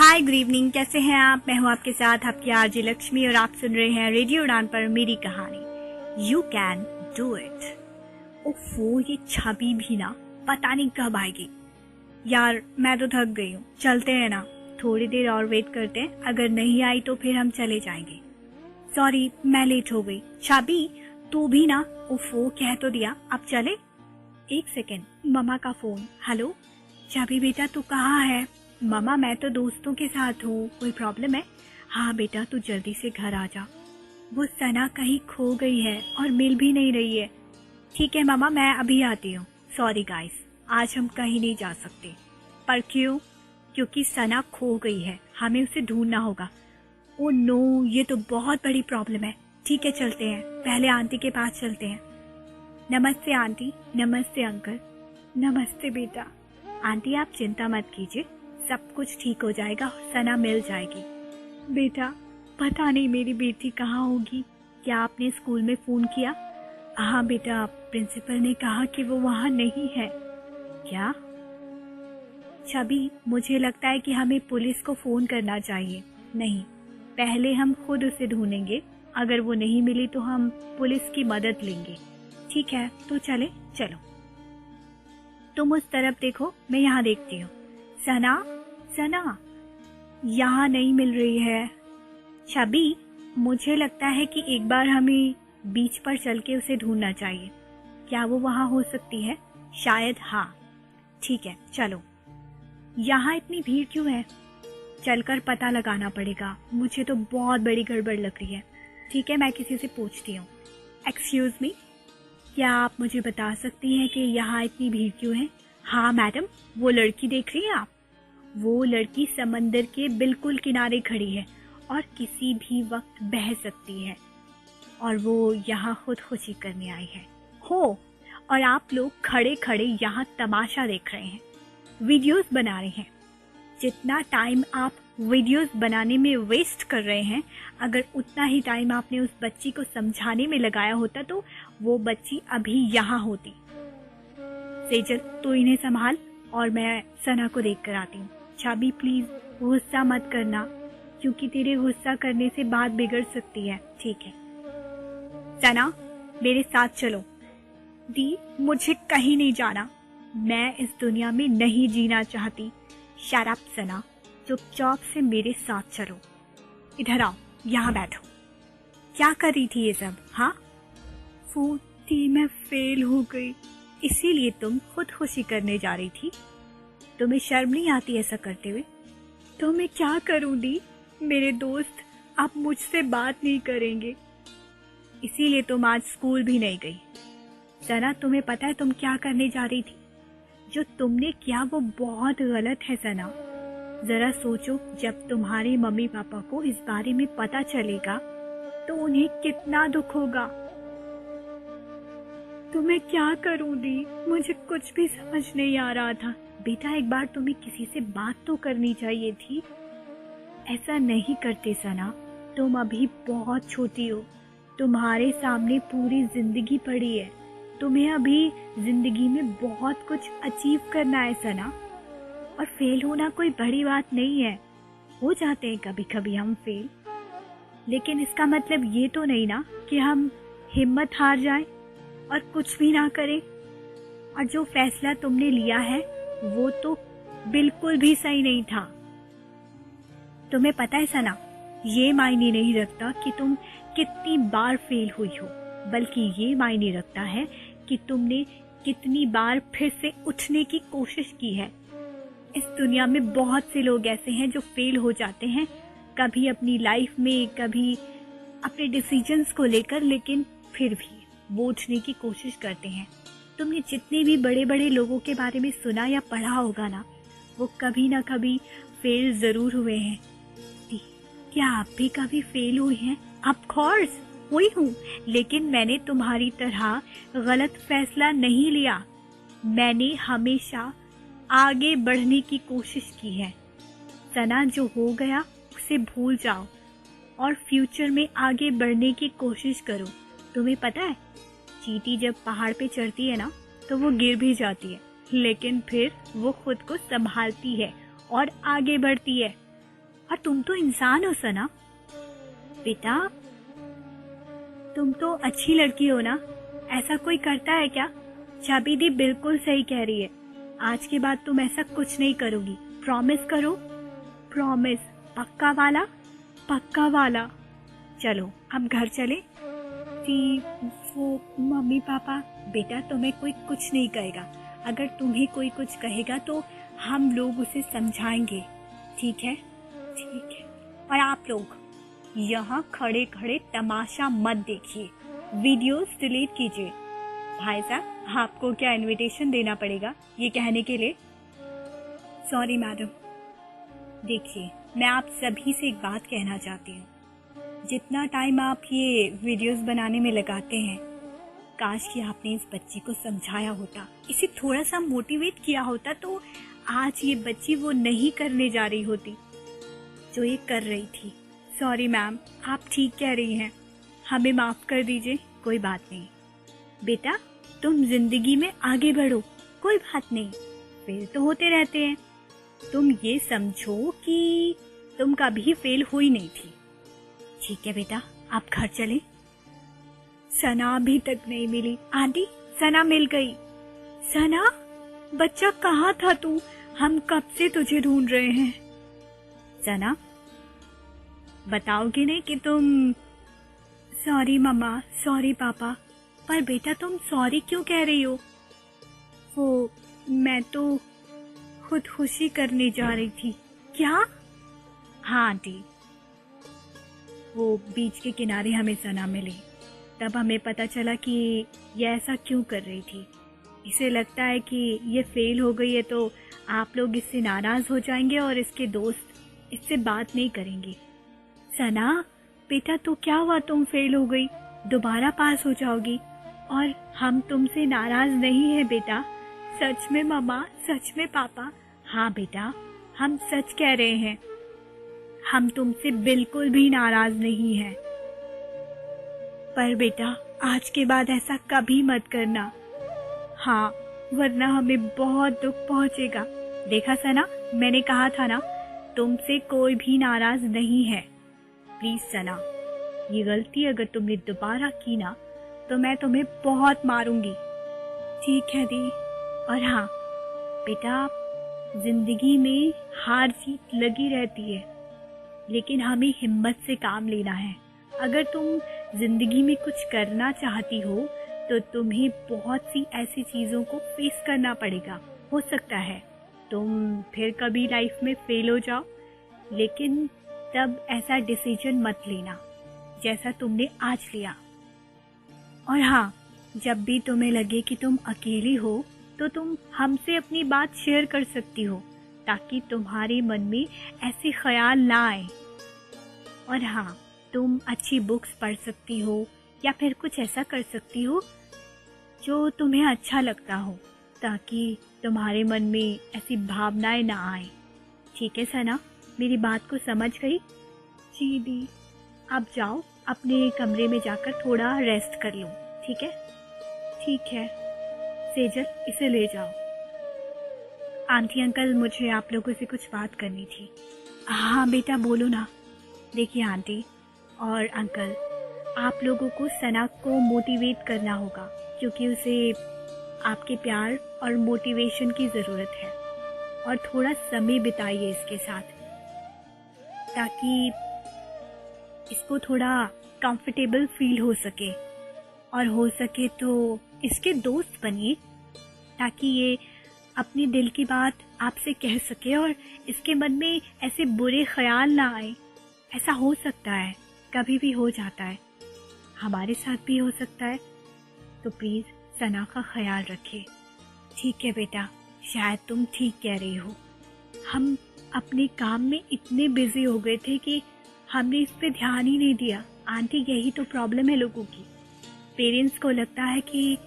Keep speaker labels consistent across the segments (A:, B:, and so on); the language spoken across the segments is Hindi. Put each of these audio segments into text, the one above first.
A: हाय गुड इवनिंग, कैसे हैं आप। मैं हूं आपके साथ आपकी आरजे लक्ष्मी और आप सुन रहे हैं रेडियो उड़ान पर मेरी कहानी यू कैन डू इट। ओफो, ये छवि भी ना पता नहीं कब आएगी यार। मैं तो थक गई हूँ, चलते हैं ना, थोड़ी देर और वेट करते हैं, अगर नहीं आई तो फिर हम चले जाएंगे। सॉरी मैं लेट हो गई। छवि तू भी ना, ओफो कह तो दिया, अब चले। एक सेकेंड, ममा का फोन। हेलो छवि बेटा, तू कहाँ है। ममा मैं तो दोस्तों के साथ हूँ, कोई प्रॉब्लम है। हाँ बेटा तू जल्दी से घर आ जा, वो सना कहीं खो गई है और मिल भी नहीं रही है। ठीक है ममा, मैं अभी आती हूँ। सॉरी गाइस, आज हम कहीं नहीं जा सकते। पर क्यों। क्योंकि सना खो गई है, हमें उसे ढूंढना होगा। ओ नो, ये तो बहुत बड़ी प्रॉब्लम है। ठीक है चलते हैं, पहले आंटी के पास चलते हैं। नमस्ते आंटी। नमस्ते अंकल। नमस्ते बेटा। आंटी आप चिंता मत कीजिए, सब कुछ ठीक हो जाएगा, सना मिल जाएगी। बेटा पता नहीं मेरी बेटी कहाँ होगी। क्या आपने स्कूल में फोन किया। हाँ बेटा, प्रिंसिपल ने कहा कि वो वहाँ नहीं है। क्या। छवि मुझे लगता है कि हमें पुलिस को फोन करना चाहिए। नहीं, पहले हम खुद उसे ढूंढेंगे, अगर वो नहीं मिली तो हम पुलिस की मदद लेंगे। ठीक है तो चले। चलो तुम उस तरफ देखो, मैं यहाँ देखती हूँ। सना सना यहाँ नहीं मिल रही है। छवि मुझे लगता है कि एक बार हमें बीच पर चल के उसे ढूंढना चाहिए। क्या वो वहाँ हो सकती है। शायद हाँ। ठीक है चलो। यहाँ इतनी भीड़ क्यों है, चलकर पता लगाना पड़ेगा। मुझे तो बहुत बड़ी गड़बड़ लग रही है। ठीक है मैं किसी से पूछती हूँ। एक्सक्यूज मी, क्या आप मुझे बता सकती हैं कि यहाँ इतनी भीड़ क्यों है। हाँ मैडम, वो लड़की देख रही हैं आप, वो लड़की समंदर के बिल्कुल किनारे खड़ी है और किसी भी वक्त बह सकती है, और वो यहाँ खुदकुशी करने आई है। हो, और आप लोग खड़े खड़े यहाँ तमाशा देख रहे हैं, वीडियोस बना रहे हैं। जितना टाइम आप वीडियोस बनाने में वेस्ट कर रहे हैं, अगर उतना ही टाइम आपने उस बच्ची को समझाने में लगाया होता तो वो बच्ची अभी यहाँ होती। सेजल तू इन्हें संभाल और मैं सना को देख कर आती हूँ। छवि प्लीज गुस्सा मत करना, क्योंकि तेरे गुस्सा करने से बात बिगड़ सकती है। ठीक है सना, मेरे साथ चलो। दी मुझे कहीं नहीं जाना, मैं इस दुनिया में नहीं जीना चाहती। शट अप सना, चुपचाप से मेरे साथ चलो। इधर आओ, यहाँ बैठो। क्या कर रही थी ये सब। हाँ फूटी, मैं फेल हो गई, इसीलिए तुम खुदकुशी करने जा रही थी। तुम्हें शर्म नहीं आती ऐसा करते हुए। तो मैं क्या करूं दी, मेरे दोस्त अब मुझसे बात नहीं करेंगे, इसीलिए तुम आज स्कूल भी नहीं गई। सना तुम्हें पता है तुम क्या करने जा रही थी। जो तुमने किया वो बहुत गलत है सना। जरा सोचो, जब तुम्हारे मम्मी पापा को इस बारे में पता चलेगा तो उन्हें कितना दुख होगा। तो मैं क्या करूं दी, मुझे कुछ भी समझ नहीं आ रहा था। बेटा एक बार तुम्हें किसी से बात तो करनी चाहिए थी। ऐसा नहीं करते सना, तुम अभी बहुत छोटी हो, तुम्हारे सामने पूरी जिंदगी पड़ी है। तुम्हें अभी जिंदगी में बहुत कुछ अचीव करना है सना, और फेल होना कोई बड़ी बात नहीं है। हो जाते हैं कभी कभी हम फेल, लेकिन इसका मतलब ये तो नहीं ना कि हम हिम्मत हार जाएं और कुछ भी ना करें। और जो फैसला तुमने लिया है वो तो बिल्कुल भी सही नहीं था। तुम्हें पता है सना, ये मायने नहीं रखता कि तुम कितनी बार फेल हुई हो, बल्कि ये मायने रखता है कि तुमने कितनी बार फिर से उठने की कोशिश की है। इस दुनिया में बहुत से लोग ऐसे हैं जो फेल हो जाते हैं, कभी अपनी लाइफ में, कभी अपने डिसीजंस को लेकर, लेकिन फिर भी वो उठने की कोशिश करते हैं। तुमने जितने भी बड़े बड़े लोगों के बारे में सुना या पढ़ा होगा ना, वो कभी ना कभी फेल जरूर हुए हैं। क्या आप भी कभी फेल हुई हैं। ऑफ कोर्स हुई हूँ, लेकिन मैंने तुम्हारी तरह गलत फैसला नहीं लिया। मैंने हमेशा आगे बढ़ने की कोशिश की है। सना जो हो गया उसे भूल जाओ और फ्यूचर में आगे बढ़ने की कोशिश करो। तुम्हें पता है, चींटी जब पहाड़ पे चढ़ती है ना तो वो गिर भी जाती है, लेकिन फिर वो खुद को संभालती है और आगे बढ़ती है। और तुम तो इंसान हो सना। बेटा तुम तो अच्छी लड़की हो ना, ऐसा कोई करता है क्या? चाबी दी बिल्कुल सही कह रही है। आज के बाद तुम ऐसा कुछ नहीं करोगी, प्रॉमिस करो। प्रॉमिस, पक्का वाला? पक्का वाला। चलो अब घर चले। जी वो मम्मी पापा, बेटा तुम्हें कोई कुछ नहीं कहेगा। अगर तुम्हें कोई कुछ कहेगा तो हम लोग उसे समझाएंगे, ठीक है? ठीक है। और आप लोग यहाँ खड़े खड़े तमाशा मत देखिए, वीडियोस डिलीट कीजिए। भाई साहब आपको क्या इनविटेशन देना पड़ेगा ये कहने के लिए? Sorry madam. देखिए मैं आप सभी से एक बात कहना चाहती हूँ, जितना टाइम आप ये वीडियोस बनाने में लगाते हैं, काश कि आपने इस बच्ची को समझाया होता, इसे थोड़ा सा मोटिवेट किया होता तो आज ये बच्ची वो नहीं करने जा रही होती जो ये कर रही थी। सॉरी मैम, आप ठीक कह रही हैं, हमें माफ कर दीजिए। कोई बात नहीं बेटा, तुम जिंदगी में आगे बढ़ो, कोई बात नहीं, फेल तो होते रहते हैं। तुम ये समझो कि तुम कभी फेल हुई नहीं थी। ठीक है बेटा, आप घर चले। सना अभी तक नहीं मिली। आंटी सना मिल गई। सना बच्चा कहाँ था तू? हम कब से तुझे ढूंढ रहे हैं। सना बताओगे नहीं कि तुम? सॉरी मम्मा, सॉरी पापा। पर बेटा तुम सॉरी क्यों कह रही हो? वो मैं तो खुदकुशी करने जा रही थी। क्या? हाँ आंटी, वो बीच के किनारे हमें सना मिली, तब हमें पता चला कि ये ऐसा क्यों कर रही थी। इसे लगता है कि ये फेल हो गई है तो आप लोग इससे नाराज हो जाएंगे और इसके दोस्त इससे बात नहीं करेंगे। सना बेटा तो क्या हुआ, तुम फेल हो गई, दोबारा पास हो जाओगी और हम तुमसे नाराज नहीं है बेटा। सच में मम्मा, सच में पापा। हाँ बेटा, हम सच कह रहे हैं, हम तुमसे बिल्कुल भी नाराज नहीं हैं। पर बेटा आज के बाद ऐसा कभी मत करना। हाँ, वरना हमें बहुत दुख पहुंचेगा। देखा सना, मैंने कहा था ना, तुमसे कोई भी नाराज नहीं है। प्लीज सना, ये गलती अगर तुमने दोबारा की ना तो मैं तुम्हें बहुत मारूंगी। ठीक है दी। और हाँ बेटा, जिंदगी में हार जीत लगी रहती है, लेकिन हमें हिम्मत से काम लेना है। अगर तुम जिंदगी में कुछ करना चाहती हो तो तुम्हें बहुत सी ऐसी चीज़ों को फेस करना पड़ेगा। हो सकता है तुम फिर कभी लाइफ में फेल हो जाओ, लेकिन तब ऐसा डिसीजन मत लेना जैसा तुमने आज लिया। और हाँ, जब भी तुम्हें लगे कि तुम अकेली हो तो तुम हमसे अपनी बात शेयर कर सकती हो, ताकि तुम्हारे मन में ऐसे ख्याल ना आए। और हाँ, तुम अच्छी बुक्स पढ़ सकती हो या फिर कुछ ऐसा कर सकती हो जो तुम्हें अच्छा लगता हो, ताकि तुम्हारे मन में ऐसी भावनाएं ना आए। ठीक है सना, मेरी बात को समझ गई? जी दी। अब जाओ अपने कमरे में जाकर थोड़ा रेस्ट कर लो, ठीक है? ठीक है। सेजल, इसे ले जाओ। आंटी अंकल, मुझे आप लोगों से कुछ बात करनी थी। हाँ बेटा बोलो ना। देखिए आंटी और अंकल, आप लोगों को सना को मोटिवेट करना होगा, क्योंकि उसे आपके प्यार और मोटिवेशन की ज़रूरत है। और थोड़ा समय बिताइए इसके साथ, ताकि इसको थोड़ा कंफर्टेबल फील हो सके, और हो सके तो इसके दोस्त बनिए, ताकि ये अपने दिल की बात आपसे कह सके और इसके मन में ऐसे बुरे ख्याल ना आए। ऐसा हो सकता है, कभी भी हो जाता है, हमारे साथ भी हो सकता है। तो प्लीज़ सना का ख्याल रखिए। ठीक है बेटा, शायद तुम ठीक कह रही हो, हम अपने काम में इतने बिजी हो गए थे कि हमने इस पे ध्यान ही नहीं दिया। आंटी यही तो प्रॉब्लम है लोगों की। पेरेंट्स को लगता है कि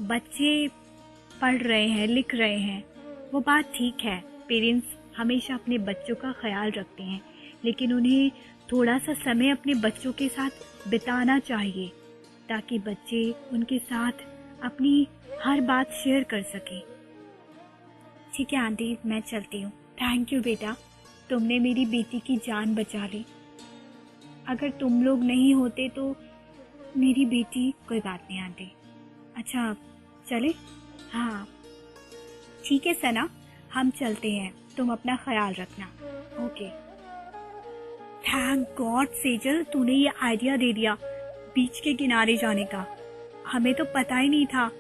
A: बच्चे पढ़ रहे हैं, लिख रहे हैं, वो बात ठीक है, पेरेंट्स हमेशा अपने बच्चों का ख्याल रखते हैं, लेकिन उन्हें थोड़ा सा समय अपने बच्चों के साथ बिताना चाहिए, ताकि बच्चे उनके साथ अपनी हर बात शेयर कर सकें। ठीक है आंटी, मैं चलती हूँ। थैंक यू बेटा। तुमने मेरी बेटी की जान बचा ली। अगर तुम लोग नहीं होते तो मेरी बेटी। कोई बात नहीं आंटी। अच्छा चले? हाँ ठीक है सना, हम चलते हैं, तुम अपना ख्याल रखना। ओके। थैंक गॉड सेजल, तूने ये आइडिया दे दिया बीच के किनारे जाने का। हमें तो पता ही नहीं था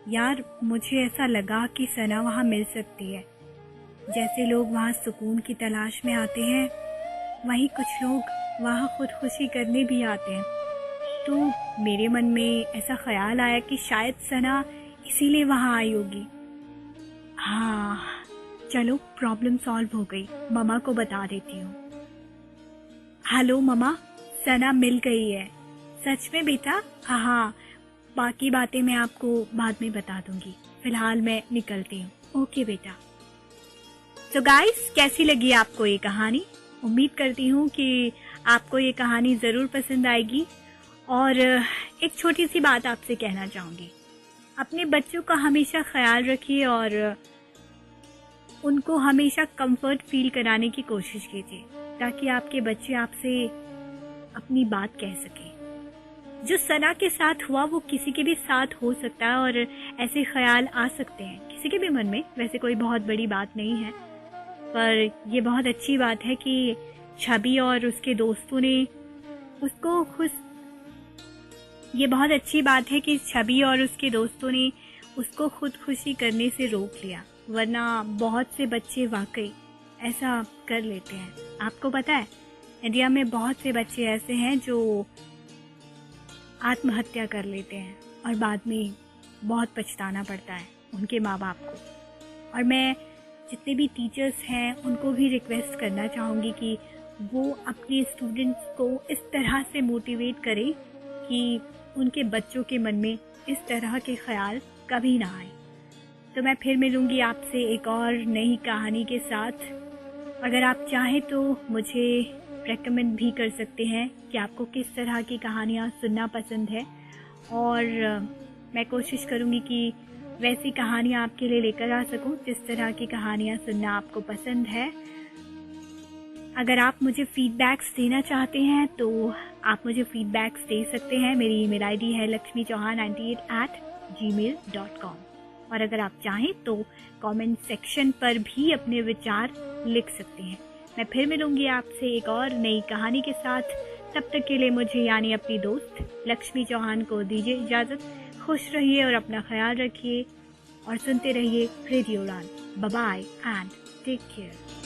A: यार। मुझे ऐसा लगा कि सना वहाँ मिल सकती है। जैसे लोग वहाँ सुकून की तलाश में आते हैं, वहीं कुछ लोग वहाँ खुदकुशी करने भी आते हैं। तो मेरे मन में ऐसा ख्याल आया कि शायद सना इसीलिए वहाँ आई होगी। हाँ चलो, प्रॉब्लम सॉल्व हो गई, ममा को बता देती हूँ। हेलो ममा, सना मिल गई है। सच में बेटा? हाँ, बाकी बातें मैं आपको बाद में बता दूंगी, फिलहाल मैं निकलती हूँ। ओके बेटा। तो गाइस, कैसी लगी आपको ये कहानी? उम्मीद करती हूँ कि आपको ये कहानी ज़रूर पसंद आएगी। और एक छोटी सी बात आपसे कहना चाहूँगी, अपने बच्चों का हमेशा ख्याल रखिए और उनको हमेशा कंफर्ट फील कराने की कोशिश कीजिए, ताकि आपके बच्चे आपसे अपनी बात कह सकें। जो सना के साथ हुआ वो किसी के भी साथ हो सकता है और ऐसे ख्याल आ सकते हैं किसी के भी मन में। वैसे कोई बहुत बड़ी बात नहीं है, पर ये बहुत अच्छी बात है कि छवि और उसके दोस्तों ने उसको खुदकुशी करने से रोक लिया, वरना बहुत से बच्चे वाकई ऐसा कर लेते हैं। आपको पता है, इंडिया में बहुत से बच्चे ऐसे हैं जो आत्महत्या कर लेते हैं और बाद में बहुत पछताना पड़ता है उनके माँ बाप को। और मैं जितने भी टीचर्स हैं उनको भी रिक्वेस्ट करना चाहूँगी कि वो अपने स्टूडेंट्स को इस तरह से मोटिवेट करें कि उनके बच्चों के मन में इस तरह के ख्याल कभी ना आए। तो मैं फिर मिलूँगी आपसे एक और नई कहानी के साथ। अगर आप चाहें तो मुझे रेकमेंड भी कर सकते हैं कि आपको किस तरह की कहानियाँ सुनना पसंद है, और मैं कोशिश करूँगी कि वैसी कहानियाँ आपके लिए लेकर आ सकूँ जिस तरह की कहानियाँ सुनना आपको पसंद है। अगर आप मुझे फीडबैक्स देना चाहते हैं तो आप मुझे फीडबैक्स दे सकते हैं। मेरी ईमेल आईडी है lakshmichauhan98@gmail.com। और अगर आप चाहें तो कमेंट सेक्शन पर भी अपने विचार लिख सकते हैं। मैं फिर मिलूंगी आपसे एक और नई कहानी के साथ। तब तक के लिए मुझे यानी अपनी दोस्त लक्ष्मी चौहान को दीजिए इजाज़त। खुश रहिए और अपना ख्याल रखिए और सुनते रहिए radio Udaan. Bye bye and take care.